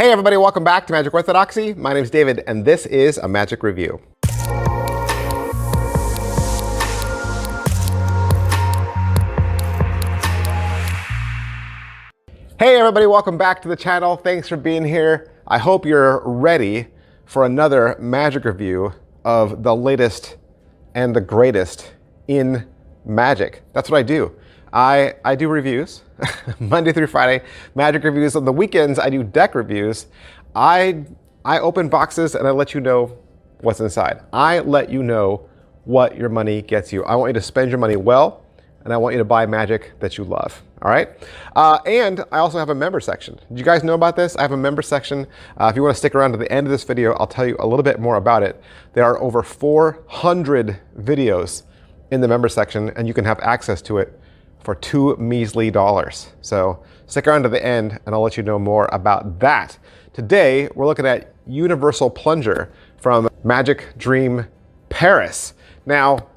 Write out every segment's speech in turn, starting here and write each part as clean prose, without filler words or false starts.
Hey everybody, welcome back to Magic Orthodoxy. My name is David, and this is a magic review. Hey everybody, welcome back to the channel. Thanks for being here. I hope you're ready for another magic review of the latest and the greatest in magic. That's what I do. I do reviews Monday through Friday, magic reviews. On the weekends, I do deck reviews. I open boxes and I let you know what's inside. I let you know what your money gets you. I want you to spend your money well, and I want you to buy magic that you love. All right. And I also have a member section. Did you guys know about this? I have a member section. If you want to stick around to the end of this video, I'll tell you a little bit more about it. There are over 400 videos in the member section, and you can have access to it for $2 measly. So stick around to the end and I'll let you know more about that. Today, we're looking at Universal Plunger from Magic Dream Paris. Now,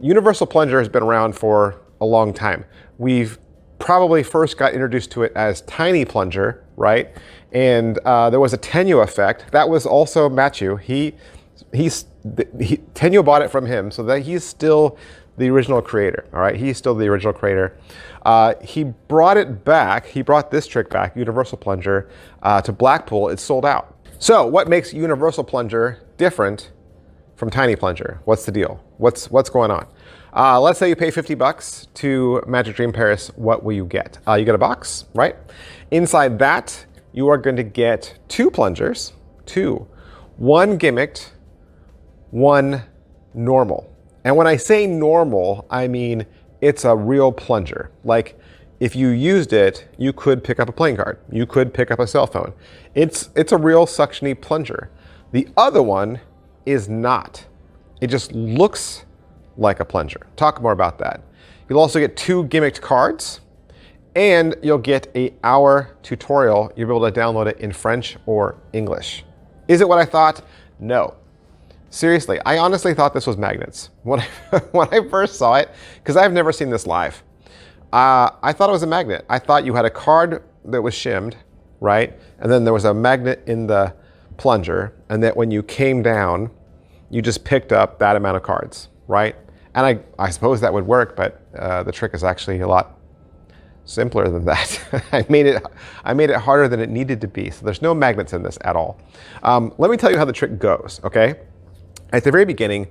Universal Plunger has been around for a long time. We've probably first got introduced to it as Tiny Plunger, right? And there was a Tenyo effect. That was also Mathieu. Tenyo bought it from him, so that he's still the original creator, all right? He's still the original creator. He brought it back, he brought this trick back, Universal Plunger, to Blackpool. It's sold out. So what makes Universal Plunger different from Tiny Plunger? What's the deal? What's going on? Let's say you pay 50 bucks to Magic Dream Paris. What will you get? You get a box, right? Inside that, you are going to get two plungers, one gimmicked, one normal. And when I say normal, I mean it's a real plunger. Like if you used it, you could pick up a playing card. You could pick up a cell phone. It's a real suction-y plunger. The other one is not. It just looks like a plunger. Talk more about that. You'll also get two gimmicked cards, and you'll get an hour tutorial. You'll be able to download it in French or English. Is it what I thought? No. Seriously, I honestly thought this was magnets. When I first saw it, because I've never seen this live, I thought it was a magnet. I thought you had a card that was shimmed, right? And then there was a magnet in the plunger, and that when you came down, you just picked up that amount of cards, right? And I suppose that would work, but the trick is actually a lot simpler than that. I made it harder than it needed to be. So there's no magnets in this at all. Let me tell you how the trick goes, okay? At the very beginning,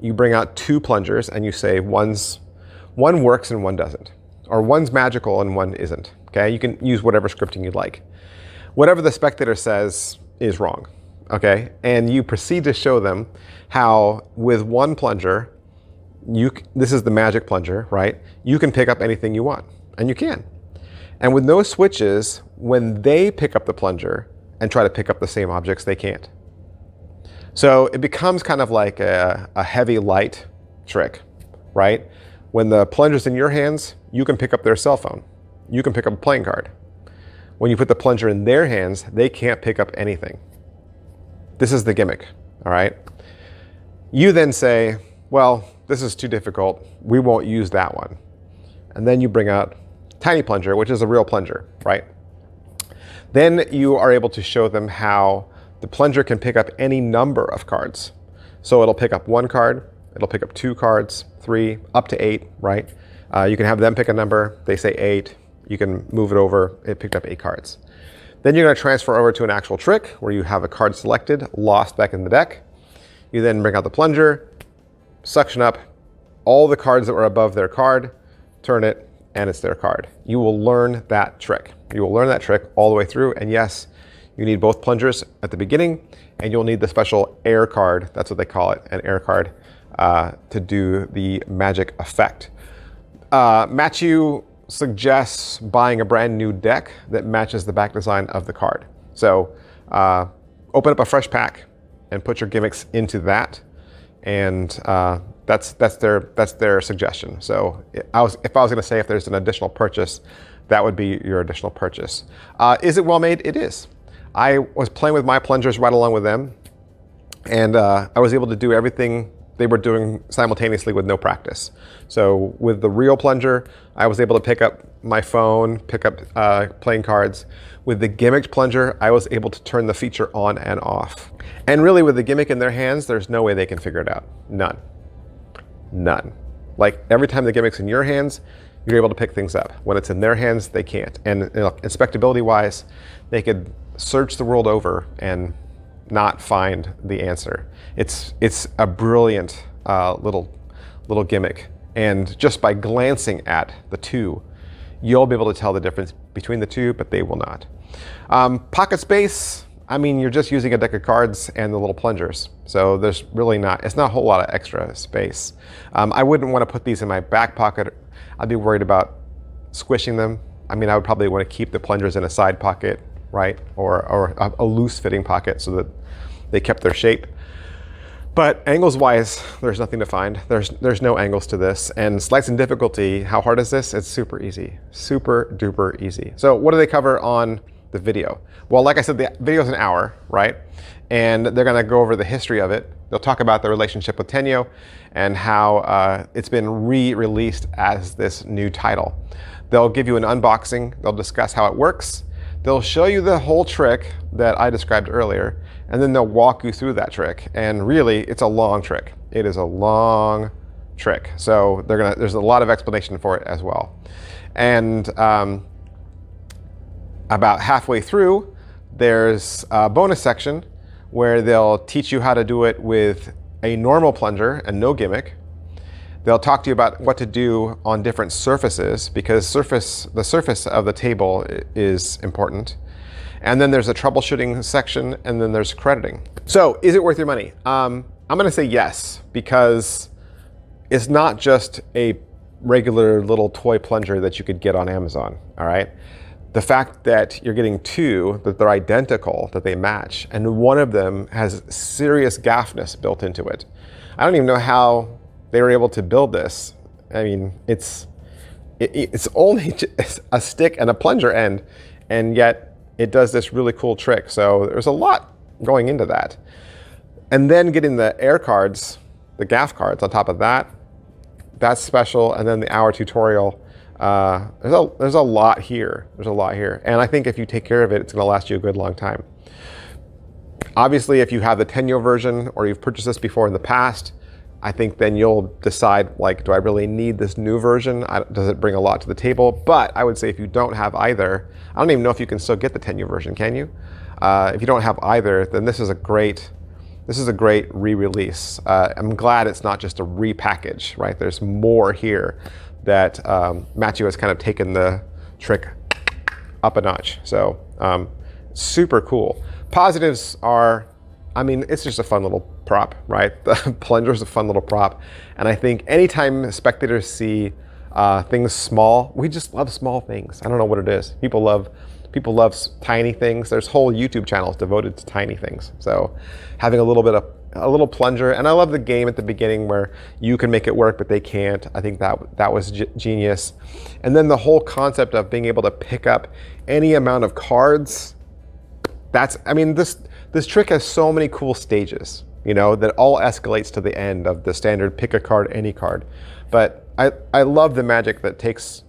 you bring out two plungers and you say one works and one doesn't. Or one's magical and one isn't, okay? You can use whatever scripting you'd like. Whatever the spectator says is wrong, okay? And you proceed to show them how with one plunger, this is the magic plunger, right? You can pick up anything you want, and you can. And with no switches, when they pick up the plunger and try to pick up the same objects, they can't. So it becomes kind of like a heavy light trick, right? When the plunger's in your hands, you can pick up their cell phone. You can pick up a playing card. When you put the plunger in their hands, they can't pick up anything. This is the gimmick, all right? You then say, well, this is too difficult. We won't use that one. And then you bring out Tiny Plunger, which is a real plunger, right? Then you are able to show them how the plunger can pick up any number of cards. So it'll pick up one card, it'll pick up two cards, three, up to 8, right? You can have them pick a number, they say 8, you can move it over, it picked up 8 cards. Then you're gonna transfer over to an actual trick where you have a card selected, lost back in the deck. You then bring out the plunger, suction up all the cards that were above their card, turn it, and it's their card. You will learn that trick. You will learn that trick all the way through, and yes, you need both plungers at the beginning, and you'll need the special air card, that's what they call it, an air card, to do the magic effect. Mathieu suggests buying a brand new deck that matches the back design of the card. So open up a fresh pack and put your gimmicks into that, and that's their suggestion. So if I was going to say if there's an additional purchase, that would be your additional purchase. Is it well made? It is. I was playing with my plungers right along with them, and I was able to do everything they were doing simultaneously with no practice. So with the real plunger, I was able to pick up my phone, pick up playing cards. With the gimmicked plunger, I was able to turn the feature on and off. And really, with the gimmick in their hands, there's no way they can figure it out. None. None. Like, every time the gimmick's in your hands, you're able to pick things up. When it's in their hands, they can't. And you know, inspectability-wise, they could search the world over and not find the answer. It's a brilliant little gimmick. And just by glancing at the two, you'll be able to tell the difference between the two, but they will not. Pocket space, I mean, you're just using a deck of cards and the little plungers. So there's really it's not a whole lot of extra space. I wouldn't want to put these in my back pocket. I'd be worried about squishing them. I mean, I would probably want to keep the plungers in a side pocket, right? Or a loose fitting pocket so that they kept their shape. But angles-wise, there's nothing to find. There's no angles to this. And slice and difficulty, how hard is this? It's super easy. Super duper easy. So what do they cover on the video? Well, like I said, the video's an hour, right? And they're gonna go over the history of it. They'll talk about the relationship with Tenyo and how it's been re-released as this new title. They'll give you an unboxing. They'll discuss how it works. They'll show you the whole trick that I described earlier, and then they'll walk you through that trick. And really, it's a long trick. It is a long trick. So there's a lot of explanation for it as well. And about halfway through, there's a bonus section where they'll teach you how to do it with a normal plunger and no gimmick. They'll talk to you about what to do on different surfaces, because the surface of the table is important. And then there's a troubleshooting section, and then there's crediting. So is it worth your money? I'm gonna say yes, because it's not just a regular little toy plunger that you could get on Amazon, all right? The fact that you're getting two, that they're identical, that they match, and one of them has serious gaffness built into it. I don't even know how they were able to build this. I mean, it's only a stick and a plunger end, and yet it does this really cool trick. So there's a lot going into that. And then getting the air cards, the gaff cards on top of that, that's special. And then the hour tutorial, there's a lot here. There's a lot here. And I think if you take care of it, it's gonna last you a good long time. Obviously, if you have the Tenyo version or you've purchased this before in the past, I think then you'll decide, like, do I really need this new version? Does it bring a lot to the table? But I would say if you don't have either, I don't even know if you can still get the Tenyo version, can you? If you don't have either, then this is a great re-release. I'm glad it's not just a repackage, right? There's more here that Mathieu has kind of taken the trick up a notch. So super cool. Positives are, I mean, it's just a fun little prop, right? The plunger is a fun little prop. And I think anytime spectators see things small, we just love small things. I don't know what it is. People love tiny things. There's whole YouTube channels devoted to tiny things. So having a little plunger, and I love the game at the beginning where you can make it work, but they can't. I think that was genius. And then the whole concept of being able to pick up any amount of cards. I mean, this trick has so many cool stages, you know, that all escalates to the end of the standard pick a card, any card. But I love the magic that takes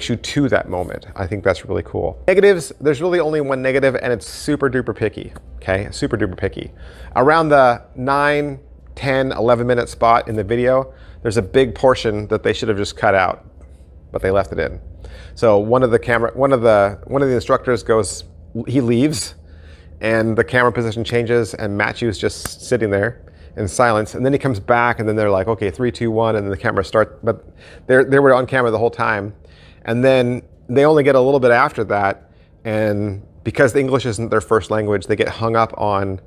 you to that moment. I think that's really cool. Negatives, there's really only one negative, and it's super duper picky, okay? Super duper picky. Around the 9, 10, 11 minute spot in the video, there's a big portion that they should have just cut out, but they left it in. So one of the instructors goes, he leaves, and the camera position changes, and Mathieu's just sitting there in silence. And then he comes back, and then they're like, okay, 3, 2, 1, and then the camera starts, but they were on camera the whole time. And then they only get a little bit after that, and because the English isn't their first language, they get hung up on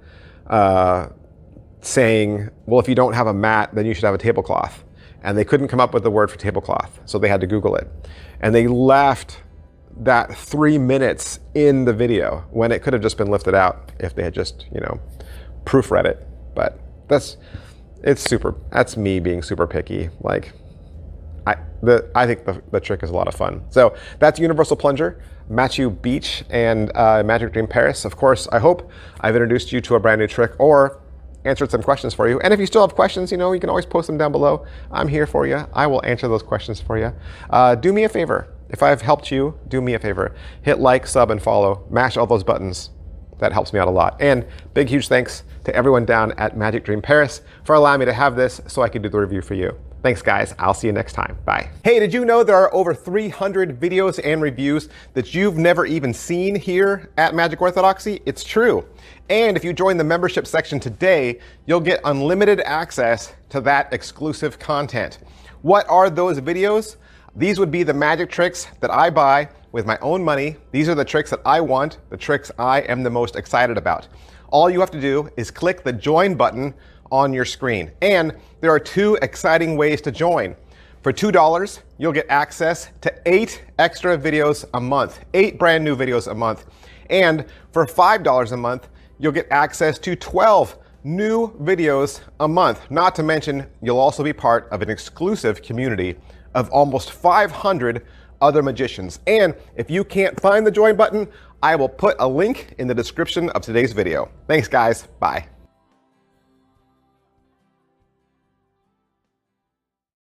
saying, well, if you don't have a mat, then you should have a tablecloth. And they couldn't come up with the word for tablecloth, so they had to Google it. And they left that 3 minutes in the video when it could have just been lifted out if they had just, you know, proofread it. But that's me being super picky. Like, I think the trick is a lot of fun. So that's Universal Plunger, Mathieu Bich, and Magic Dream Paris. Of course, I hope I've introduced you to a brand new trick or answered some questions for you. And if you still have questions, you can always post them down below. I'm here for you. I will answer those questions for you. Do me a favor. if I've helped you, do me a favor. Hit like, sub, and follow. Mash all those buttons. That helps me out a lot. And big, huge thanks to everyone down at Magic Dream Paris for allowing me to have this so I could do the review for you. Thanks, guys. I'll see you next time. Bye. Hey, did you know there are over 300 videos and reviews that you've never even seen here at Magic Orthodoxy? It's true. And if you join the membership section today, you'll get unlimited access to that exclusive content. What are those videos? These would be the magic tricks that I buy with my own money. These are the tricks that I want, the tricks I am the most excited about. All you have to do is click the join button on your screen. And there are 2 exciting ways to join. For $2, you'll get access to 8 extra videos a month, 8 brand new videos a month. And for $5 a month, you'll get access to 12 new videos a month. Not to mention, you'll also be part of an exclusive community of almost 500 other magicians. And if you can't find the join button, I will put a link in the description of today's video. Thanks, guys. Bye.